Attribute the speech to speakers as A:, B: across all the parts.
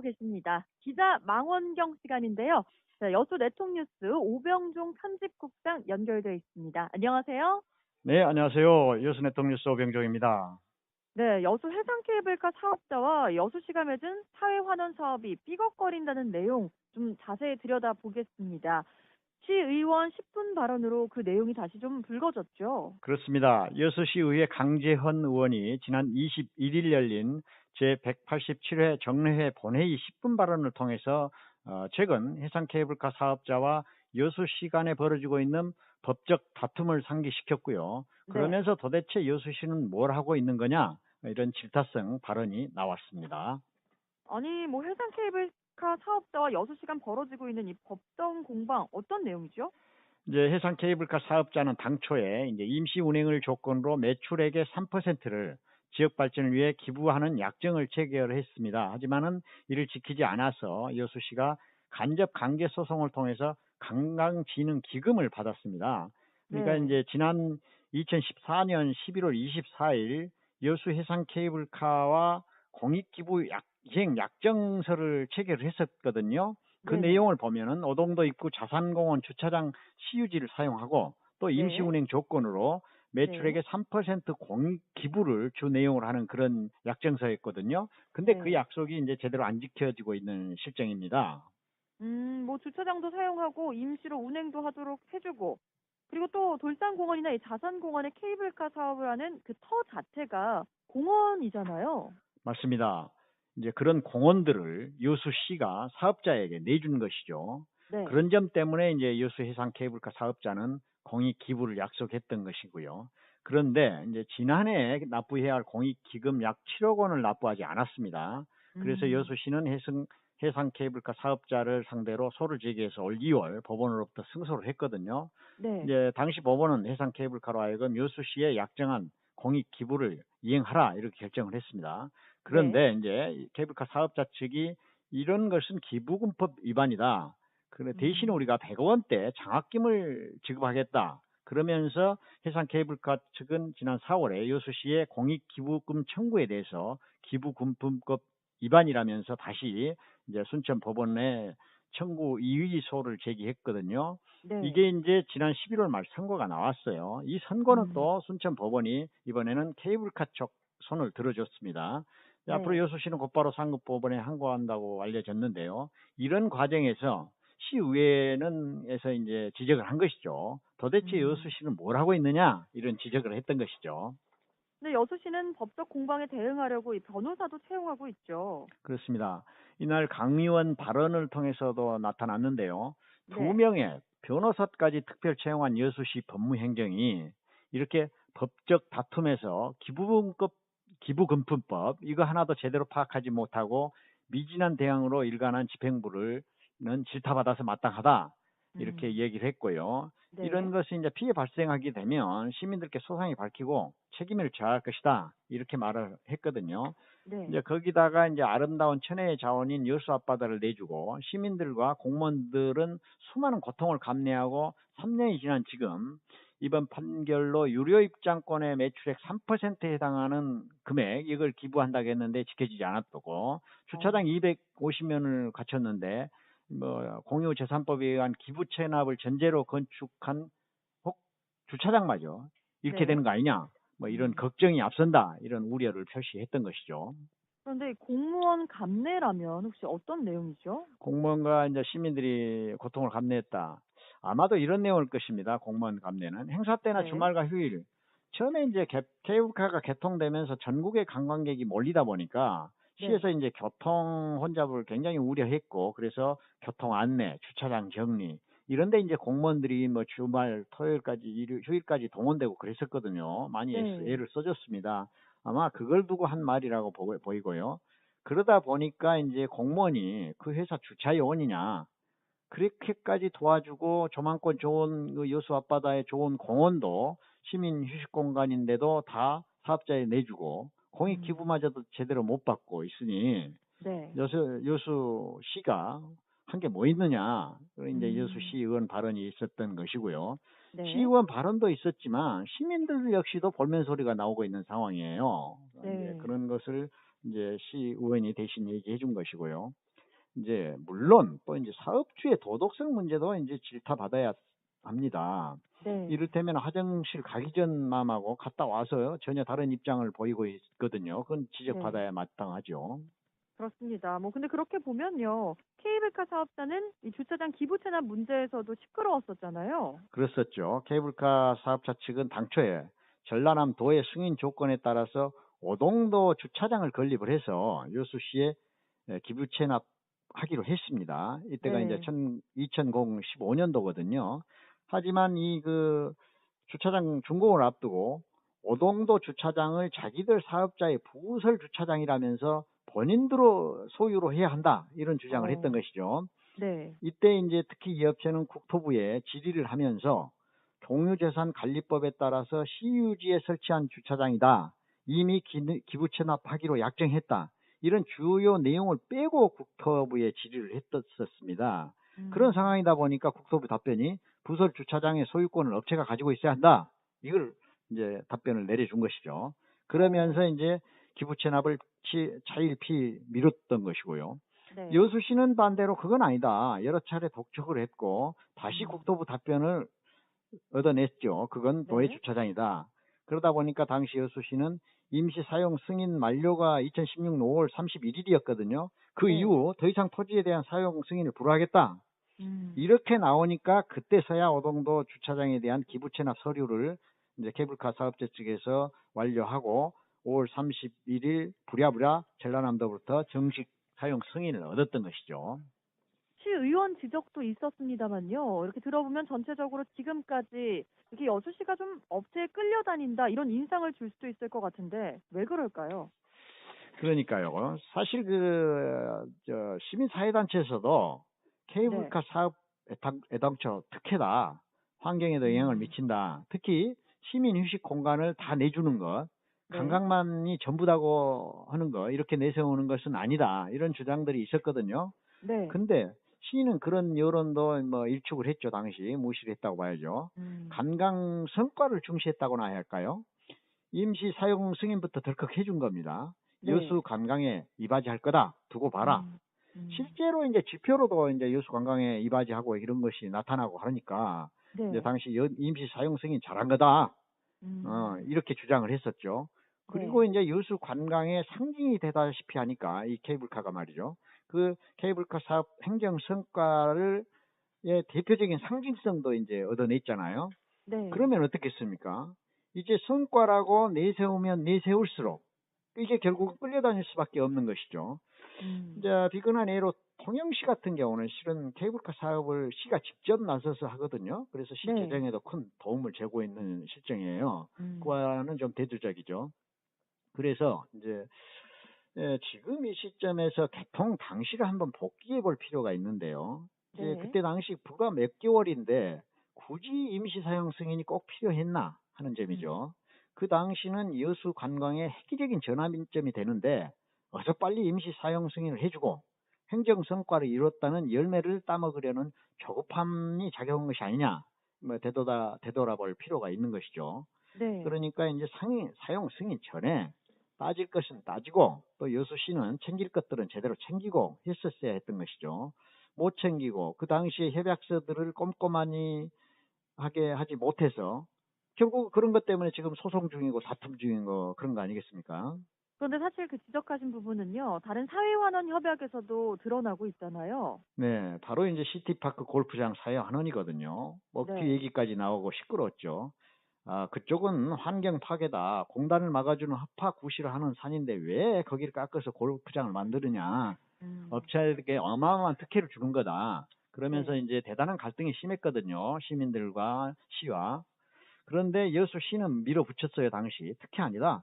A: 함께하고 계십니다. 기자 망원경 시간인데요. 자, 여수 네통뉴스 오병종 편집국장 연결되어 있습니다. 안녕하세요.
B: 네, 안녕하세요. 여수네통뉴스 오병종입니다.
A: 네, 여수 해상케이블카 사업자와 여수시가 맺은 사회환원 사업이 삐걱거린다는 내용 좀 자세히 들여다보겠습니다. 시의원 10분 발언으로 그 내용이 다시 좀 불거졌죠.
B: 그렇습니다. 여수시의회 강재헌 의원이 지난 21일 열린 제187회 정례회 본회의 10분 발언을 통해서 최근 해상케이블카 사업자와 여수시 간에 벌어지고 있는 법적 다툼을 상기시켰고요.
A: 네.
B: 그러면서 도대체 여수시는 뭘 하고 있는 거냐, 이런 질타성 발언이 나왔습니다.
A: 아니, 뭐 해상케이블카 사업자와 여수시 간 벌어지고 있는 이 법정 공방 어떤 내용이죠?
B: 이제 해상 케이블카 사업자는 당초에 이제 임시 운행을 조건으로 매출액의 3%를 지역 발전을 위해 기부하는 약정을 체결했습니다. 하지만은 이를 지키지 않아서 여수시가 간접 강제 소송을 통해서 관광진흥 기금을 받았습니다. 그러니까
A: 네.
B: 이제 지난 2014년 11월 24일 여수 해상 케이블카와 공익기부 시행 약정서를 체결했었거든요. 그
A: 네네.
B: 내용을 보면은 오동도 입구 자산공원 주차장 시유지를 사용하고 또
A: 네.
B: 임시운행 조건으로
A: 네.
B: 매출액의 3% 공익 기부를 주 내용으로 하는 그런 약정서였거든요. 근데 그
A: 네.
B: 약속이 이제 제대로 안 지켜지고 있는 실정입니다.
A: 뭐 주차장도 사용하고 임시로 운행도 하도록 해주고 그리고 또 돌산공원이나 이 자산공원의 케이블카 사업을 하는 그 터 자체가 공원이잖아요.
B: 맞습니다. 이제 그런 공원들을 여수시가 사업자에게 내준 것이죠.
A: 네.
B: 그런 점 때문에 이제 여수 해상 케이블카 사업자는 공익 기부를 약속했던 것이고요. 그런데 이제 지난해 납부해야 할 공익 기금 약 7억 원을 납부하지 않았습니다. 그래서
A: 음.
B: 여수시는 해상 케이블카 사업자를 상대로 소를 제기해서 올 2월 법원으로부터 승소를 했거든요.
A: 네.
B: 이제 당시 법원은 해상 케이블카로 하여금 여수시에 약정한 공익 기부를 이행하라 이렇게 결정을 했습니다.
A: 네.
B: 그런데 이제 케이블카 사업자 측이 이런 것은 기부금법 위반이다. 그래 대신
A: 음.
B: 우리가 100억 원대 장학금을 지급하겠다. 그러면서 해상 케이블카 측은 지난 4월에 여수시의 공익 기부금 청구에 대해서 기부금법 위반이라면서 다시 이제 순천 법원에 청구 이의소를 제기했거든요.
A: 네.
B: 이게 이제 지난 11월 말 선고가 나왔어요. 이 선고는
A: 음.
B: 또 순천 법원이 이번에는 케이블카 쪽 손을 들어줬습니다. 앞으로
A: 네.
B: 여수시는 곧바로 상급법원에 항고한다고 알려졌는데요. 이런 과정에서 시의회는에서 이제 지적을 한 것이죠. 도대체
A: 음.
B: 여수시는 뭘 하고 있느냐 이런 지적을 했던 것이죠.
A: 근데 여수시는 법적 공방에 대응하려고 이 변호사도 채용하고 있죠.
B: 그렇습니다. 이날 강의원 발언을 통해서도 나타났는데요. 두
A: 네.
B: 명의 변호사까지 특별 채용한 여수시 법무행정이 이렇게 법적 다툼에서 기부금품법 이거 하나도 제대로 파악하지 못하고 미진한 대응으로 일관한 집행부를 는 질타받아서 마땅하다 이렇게
A: 음.
B: 얘기를 했고요. 이런
A: 네.
B: 것이 이제 피해 발생하게 되면 시민들께 소상히 밝히고 책임을 져야 할 것이다 이렇게 말을 했거든요.
A: 네.
B: 이제 거기다가 이제 아름다운 천혜의 자원인 여수 앞바다를 내주고 시민들과 공무원들은 수많은 고통을 감내하고 3년이 지난 지금 이번 판결로 유료 입장권의 매출액 3%에 해당하는 금액 이걸 기부한다고 했는데 지켜지지 않았고 주차장
A: 어.
B: 250면을 갖췄는데 뭐 공유재산법에 의한 기부 체납을 전제로 건축한 혹 주차장마저 이렇게
A: 네.
B: 되는 거 아니냐 뭐 이런
A: 음.
B: 걱정이 앞선다 이런 우려를 표시했던 것이죠.
A: 그런데 공무원 감내라면 혹시 어떤 내용이죠?
B: 공무원과 이제 시민들이 고통을 감내했다. 아마도 이런 내용일 것입니다. 공무원 감내는 행사 때나
A: 네.
B: 주말과 휴일. 처음에 이제 케이블카가 개통되면서 전국의 관광객이 몰리다 보니까
A: 네.
B: 시에서 이제 교통 혼잡을 굉장히 우려했고 그래서 교통 안내, 주차장 정리 이런데 이제 공무원들이 뭐 주말 토요일까지 휴일까지 동원되고 그랬었거든요. 많이
A: 네.
B: 애를 써줬습니다. 아마 그걸 두고 한 말이라고 보이고요. 그러다 보니까 이제 공무원이 그 회사 주차 요원이냐 그렇게까지 도와주고 조망권 좋은 그 여수 앞바다에 좋은 공원도 시민 휴식 공간인데도 다 사업자에 내주고 공익
A: 음.
B: 기부마저도 제대로 못 받고 있으니
A: 네.
B: 여수시가 한 게 뭐 있느냐. 이제
A: 음.
B: 여수시 의원 발언이 있었던 것이고요.
A: 네.
B: 시의원 발언도 있었지만 시민들 역시도 볼멘 소리가 나오고 있는 상황이에요. 이제
A: 네.
B: 그런 것을 이제 시의원이 대신 얘기해 준 것이고요. 이제 물론 또 이제 사업주의 도덕성 문제도 이제 질타받아야 합니다.
A: 네.
B: 이를테면 화장실 가기 전맘하고 갔다 와서 전혀 다른 입장을 보이고 있거든요. 그건
A: 네.
B: 지적받아야 마땅하죠.
A: 그렇습니다. 뭐 근데 그렇게 보면요. 케이블카 사업자는 이 주차장 기부 체납 문제에서도 시끄러웠었잖아요.
B: 그랬었죠. 케이블카 사업자 측은 당초에 전라남 도의 승인 조건에 따라서 오동도 주차장을 건립을 해서 여수 시에 기부 체납하기로 했습니다. 이때가 이제
A: 네.
B: 2015년도거든요. 하지만 이 그 주차장 준공을 앞두고 오동도 주차장을 자기들 사업자의 부설 주차장이라면서 본인들로 소유로 해야 한다. 이런 주장을 했던
A: 어.
B: 것이죠.
A: 네.
B: 이때 이제 특히 이 업체는 국토부에 질의를 하면서 공유재산관리법에 따라서 시유지에 설치한 주차장이다. 이미 기부 체납하기로 약정했다. 이런 주요 내용을 빼고 국토부에 질의를 했었습니다. 그런
A: 음.
B: 상황이다 보니까 국토부 답변이 부설 주차장의 소유권을 업체가 가지고 있어야 한다. 이걸 이제 답변을 내려준 것이죠.
A: 어.
B: 그러면서 이제 기부 체납을 차일피 미뤘던 것이고요.
A: 네.
B: 여수시는 반대로 그건 아니다. 여러 차례 독촉을 했고 다시
A: 음.
B: 국토부 답변을 얻어냈죠. 그건 도의
A: 네.
B: 주차장이다. 그러다 보니까 당시 여수시는 임시 사용 승인 만료가 2016년 5월 31일이었거든요. 그
A: 네.
B: 이후 더 이상 토지에 대한 사용 승인을 불허하겠다.
A: 음.
B: 이렇게 나오니까 그때서야 오동도 주차장에 대한 기부 체납 서류를 이제 케이블카 사업자 측에서 완료하고 5월 31일 부랴부랴 전라남도부터 정식 사용 승인을 얻었던 것이죠.
A: 시의원 지적도 있었습니다만요. 이렇게 들어보면 전체적으로 지금까지 이렇게 여수시가 좀 업체에 끌려다닌다 이런 인상을 줄 수도 있을 것 같은데 왜 그럴까요?
B: 그러니까요. 사실 시민사회단체에서도
A: 네.
B: 케이블카 사업 애당초 특혜다. 환경에도 영향을
A: 음.
B: 미친다. 특히 시민 휴식 공간을 다 내주는 것,
A: 네.
B: 관광만이 전부다고 하는 거, 이렇게 내세우는 것은 아니다. 이런 주장들이 있었거든요.
A: 네.
B: 근데 시는 그런 여론도 뭐 일축을 했죠. 당시 무시를 했다고 봐야죠.
A: 음.
B: 관광 성과를 중시했다고나 해야 할까요? 임시 사용 승인부터 덜컥 해준 겁니다.
A: 네.
B: 여수 관광에 이바지할 거다. 두고 봐라.
A: 음. 음.
B: 실제로 이제 지표로도 이제 여수 관광에 이바지하고 이런 것이 나타나고 하니까 이제
A: 네.
B: 당시 임시 사용 승인 잘한 거다.
A: 음.
B: 이렇게 주장을 했었죠.
A: 네.
B: 그리고 이제 여수 관광의 상징이 되다시피 하니까 이 케이블카가 말이죠. 그 케이블카 사업 행정 성과를 예, 대표적인 상징성도 이제 얻어냈잖아요.
A: 네.
B: 그러면 어떻겠습니까? 이제 성과라고 내세우면 내세울수록 이게 결국 끌려다닐 수밖에 없는 것이죠.
A: 음.
B: 이제 비근한 예로 통영시 같은 경우는 실은 케이블카 사업을 시가 직접 나서서 하거든요. 그래서 시
A: 네.
B: 재정에도 큰 도움을 주고 있는 실정이에요.
A: 음.
B: 그와는 좀 대조적이죠. 그래서 이제 지금 이 시점에서 개통 당시를 한번 복귀해 볼 필요가 있는데요. 이제
A: 네.
B: 그때 당시 불과 몇 개월인데 굳이 임시 사용 승인이 꼭 필요했나 하는
A: 음.
B: 점이죠. 그 당시는 여수 관광의 획기적인 전환점이 되는데 어서 빨리 임시 사용 승인을 해주고 행정 성과를 이뤘다는 열매를 따먹으려는 조급함이 작용한 것이 아니냐, 뭐 되돌아볼 필요가 있는 것이죠.
A: 네.
B: 그러니까 이제 사용 승인 전에 따질 것은 따지고 또 여수시는 챙길 것들은 제대로 챙기고 했었어야 했던 것이죠. 못 챙기고 그 당시에 협약서들을 꼼꼼하니 하게 하지 못해서 결국 그런 것 때문에 지금 소송 중이고 다툼 중인 거 그런 거 아니겠습니까?
A: 그런데 사실 그 지적하신 부분은요. 다른 사회환원 협약에서도 드러나고 있잖아요.
B: 네, 바로 이제 시티파크 골프장 사회 환원이거든요. 먹튀
A: 네.
B: 얘기까지 나오고 시끄러웠죠. 그쪽은 환경 파괴다. 공단을 막아주는 허파 구실을 하는 산인데 왜 거기를 깎아서 골프장을 만드느냐.
A: 음.
B: 업체에게 어마어마한 특혜를 주는 거다. 그러면서
A: 네.
B: 이제 대단한 갈등이 심했거든요. 시민들과 시와. 그런데 여수시는 밀어붙였어요. 당시. 특혜 아니다.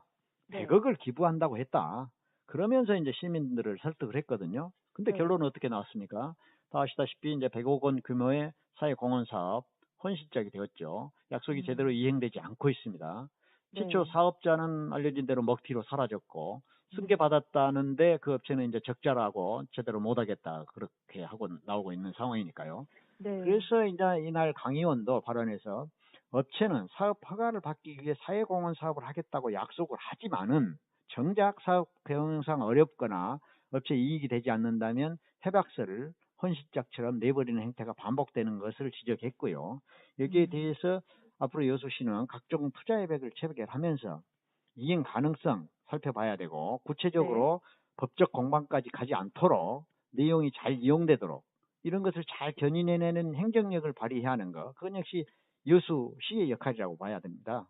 A: 네.
B: 100억을 기부한다고 했다. 그러면서 이제 시민들을 설득을 했거든요. 근데
A: 네.
B: 결론은 어떻게 나왔습니까? 다 아시다시피 이제 100억 원 규모의 사회공헌 사업 헌신작이 되었죠. 약속이 제대로
A: 음.
B: 이행되지 않고 있습니다. 최초
A: 네.
B: 사업자는 알려진 대로 먹튀로 사라졌고
A: 음.
B: 승계받았다는데 그 업체는 이제 적자라고 제대로 못하겠다 그렇게 하고 나오고 있는 상황이니까요.
A: 네.
B: 그래서 이제 이날 강의원도 발언해서 업체는 사업 허가를 받기 위해 사회공헌 사업을 하겠다고 약속을 하지만은 정작 사업 경영상 어렵거나 업체 이익이 되지 않는다면 협약서를 헌시짝처럼 내버리는 행태가 반복되는 것을 지적했고요. 여기에 대해서 앞으로 여수시는 각종 투자 협약을 체결하면서 이행 가능성 살펴봐야 되고 구체적으로 법적 공방까지 가지 않도록 내용이 잘 이용되도록 이런 것을 잘 견인해내는 행정력을 발휘해야 하는 것, 그건 역시 여수시의 역할이라고 봐야 됩니다.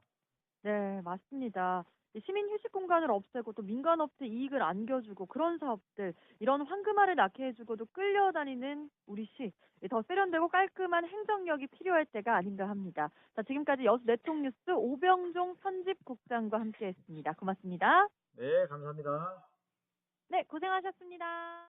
A: 네, 맞습니다. 이 시민 휴식 공간을 없애고 또 민간업체 이익을 안겨주고 그런 사업들, 이런 황금알을 낳게 해주고도 끌려다니는 우리 시, 더 세련되고 깔끔한 행정력이 필요할 때가 아닌가 합니다. 자, 지금까지 여수 내통뉴스 오병종 편집국장과 함께했습니다. 고맙습니다.
B: 네, 감사합니다.
A: 네, 고생하셨습니다.